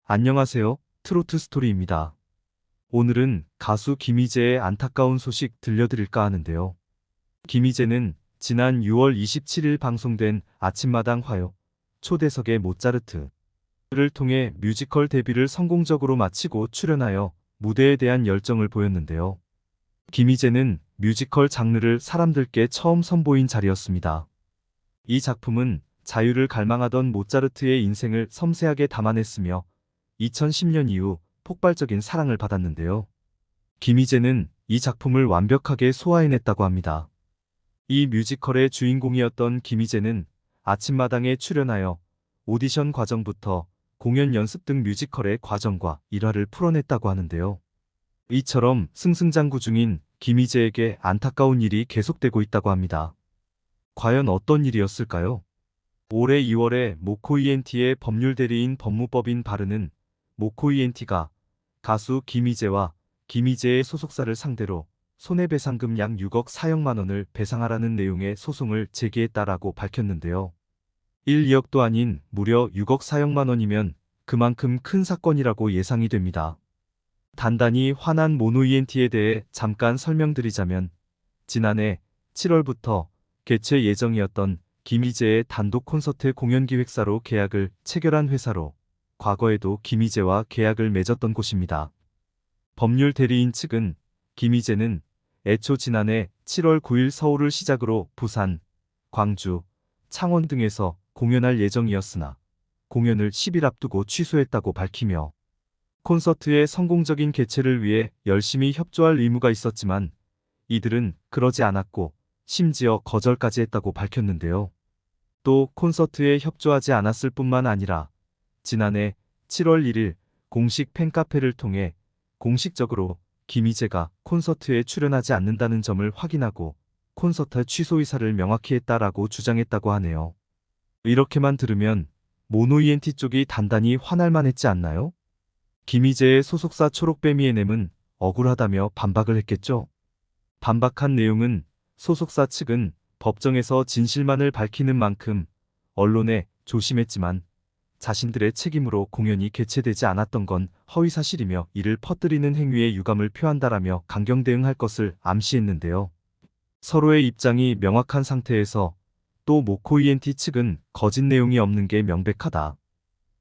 안녕하세요. 트로트 스토리입니다. 오늘은 가수 김희재의 안타까운 소식 들려드릴까 하는데요. 김희재는 지난 6월 27일 방송된 아침마당 화요 초대석의 모차르트를 통해 뮤지컬 데뷔를 성공적으로 마치고 출연하여 무대에 대한 열정을 보였는데요. 김희재는 뮤지컬 장르를 사람들께 처음 선보인 자리였습니다. 이 작품은 자유를 갈망하던 모차르트의 인생을 섬세하게 담아냈으며 2010년 이후 폭발적인 사랑을 받았는데요. 김희재는 이 작품을 완벽하게 소화해냈다고 합니다. 이 뮤지컬의 주인공이었던 김희재는 아침마당에 출연하여 오디션 과정부터 공연 연습 등 뮤지컬의 과정과 일화를 풀어냈다고 하는데요. 이처럼 승승장구 중인 김희재에게 안타까운 일이 계속되고 있다고 합니다. 과연 어떤 일이었을까요? 올해 2월에 모코 ENT의 법률 대리인 법무법인 바르는 모코 ENT가 가수 김희재와 김희재의 소속사를 상대로 손해배상금 약 6억 4억만 원을 배상하라는 내용의 소송을 제기했다라고 밝혔는데요. 1, 2억도 아닌 무려 6억 4억만 원이면 그만큼 큰 사건이라고 예상이 됩니다. 단단히 화난 모노 ENT에 대해 잠깐 설명드리자면 지난해 7월부터 개최 예정이었던 김희재의 단독 콘서트 공연기획사로 계약을 체결한 회사로 과거에도 김희재와 계약을 맺었던 곳입니다. 법률 대리인 측은 김희재는 애초 지난해 7월 9일 서울을 시작으로 부산, 광주, 창원 등에서 공연할 예정이었으나 공연을 10일 앞두고 취소했다고 밝히며 콘서트의 성공적인 개최를 위해 열심히 협조할 의무가 있었지만 이들은 그러지 않았고 심지어 거절까지 했다고 밝혔는데요. 또 콘서트에 협조하지 않았을 뿐만 아니라 지난해 7월 1일 공식 팬카페를 통해 공식적으로 김희재가 콘서트에 출연하지 않는다는 점을 확인하고 콘서트 취소 의사를 명확히 했다라고 주장했다고 하네요. 이렇게만 들으면 모노 ENT 쪽이 단단히 화날만 했지 않나요? 김희재의 소속사 초록뱀 ENM은 억울하다며 반박을 했겠죠. 반박한 내용은 소속사 측은 법정에서 진실만을 밝히는 만큼 언론에 조심했지만 자신들의 책임으로 공연이 개최되지 않았던 건 허위사실이며 이를 퍼뜨리는 행위에 유감을 표한다라며 강경 대응할 것을 암시했는데요. 서로의 입장이 명확한 상태에서 또 모코 ENT 측은 거짓 내용이 없는 게 명백하다.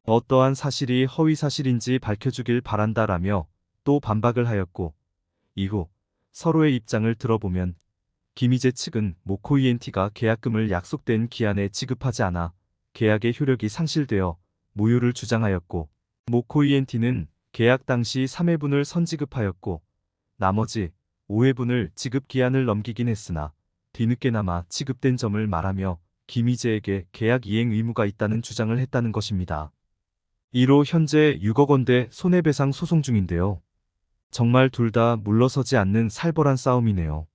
어떠한 사실이 허위사실인지 밝혀주길 바란다라며 또 반박을 하였고 이후 서로의 입장을 들어보면 김희재 측은 모코 ENT가 계약금을 약속된 기한에 지급하지 않아 계약의 효력이 상실되어 무효를 주장하였고 모코 ENT는 계약 당시 3회분을 선지급하였고 나머지 5회분을 지급 기한을 넘기긴 했으나 뒤늦게나마 지급된 점을 말하며 김희재에게 계약 이행 의무가 있다는 주장을 했다는 것입니다. 이로 현재 6억 원대 손해배상 소송 중인데요. 정말 둘 다 물러서지 않는 살벌한 싸움이네요.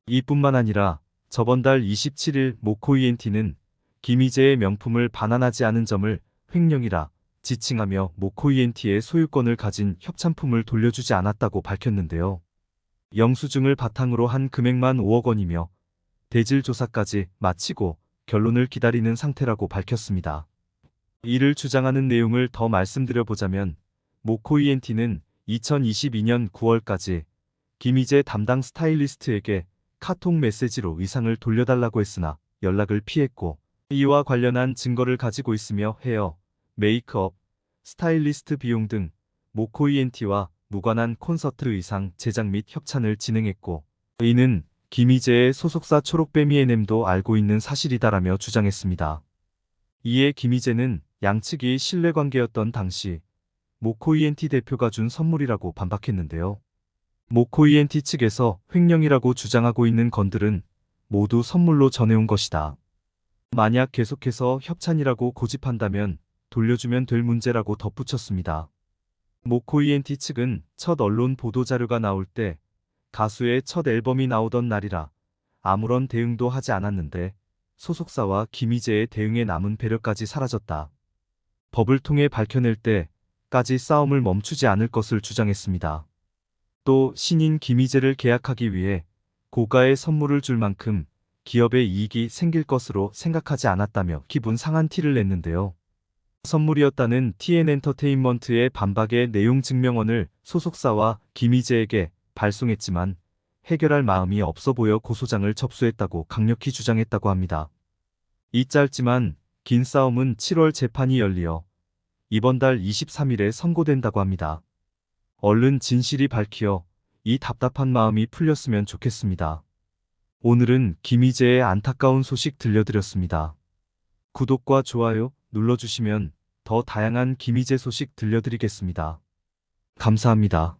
이뿐만 아니라 저번 달 27일 모코 ENT는 김희재의 명품을 반환하지 않은 점을 횡령이라 지칭하며 모코 ENT의 소유권을 가진 협찬품을 돌려주지 않았다고 밝혔는데요. 영수증을 바탕으로 한 금액만 5억 원이며 대질 조사까지 마치고 결론을 기다리는 상태라고 밝혔습니다. 이를 주장하는 내용을 더 말씀드려보자면 모코 ENT는 2022년 9월까지 김희재 담당 스타일리스트에게 카톡 메시지로 의상을 돌려달라고 했으나 연락을 피했고 이와 관련한 증거를 가지고 있으며 헤어, 메이크업, 스타일리스트 비용 등 모코 ENT와 무관한 콘서트 의상 제작 및 협찬을 진행했고 이는 김희재의 소속사 초록뱀 ENM도 알고 있는 사실이다라며 주장했습니다. 이에 김희재는 양측이 신뢰관계였던 당시 모코 ENT 대표가 준 선물이라고 반박했는데요. 모코 ENT 측에서 횡령이라고 주장하고 있는 건들은 모두 선물로 전해온 것이다. 만약 계속해서 협찬이라고 고집한다면 돌려주면 될 문제라고 덧붙였습니다. 모코 ENT 측은 첫 언론 보도자료가 나올 때 가수의 첫 앨범이 나오던 날이라 아무런 대응도 하지 않았는데 소속사와 김희재의 대응에 남은 배려까지 사라졌다. 법을 통해 밝혀낼 때까지 싸움을 멈추지 않을 것을 주장했습니다. 또 신인 김희재를 계약하기 위해 고가의 선물을 줄 만큼 기업에 이익이 생길 것으로 생각하지 않았다며 기분 상한 티를 냈는데요. 선물이었다는 TN엔터테인먼트의 반박의 내용 증명원을 소속사와 김희재에게 발송했지만 해결할 마음이 없어 보여 고소장을 접수했다고 강력히 주장했다고 합니다. 이 짧지만 긴 싸움은 7월 재판이 열리어 이번 달 23일에 선고된다고 합니다. 얼른 진실이 밝히어 이 답답한 마음이 풀렸으면 좋겠습니다. 오늘은 김희재의 안타까운 소식 들려드렸습니다. 구독과 좋아요 눌러주시면 더 다양한 김희재 소식 들려드리겠습니다. 감사합니다.